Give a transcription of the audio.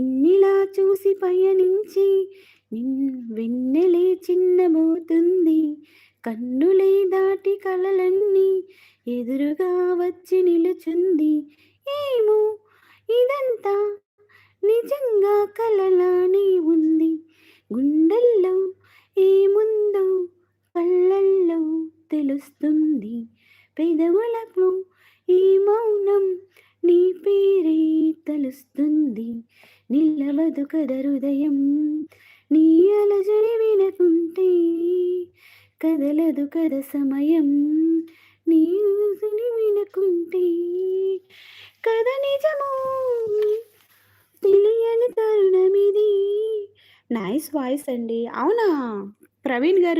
నిన్నిలా చూసి పయనించి వెన్నెలే చిన్నబోతుంది. కన్నులే దాటి కలలన్నీ ఎదురుగా వచ్చి నిలుచుంది. ఏమో ఇదంతా నిజంగా కలలానే ఉంది. గుండెల్లో ఏముందో కళ్ళల్లో తెలుస్తుంది. పెదవులకు ఈ మౌనం నీ పేరే తలుస్తుంది. నిలవదు కద హృదయం నీ అలజడి వినకుంటే. కదలదు కద సమయం నీ ఊసుని వినకుంటే. కథ నిజమో తెలియని తరుణమిది. నైస్ వాయిస్ అండి. అవునా ప్రవీణ్ గారు?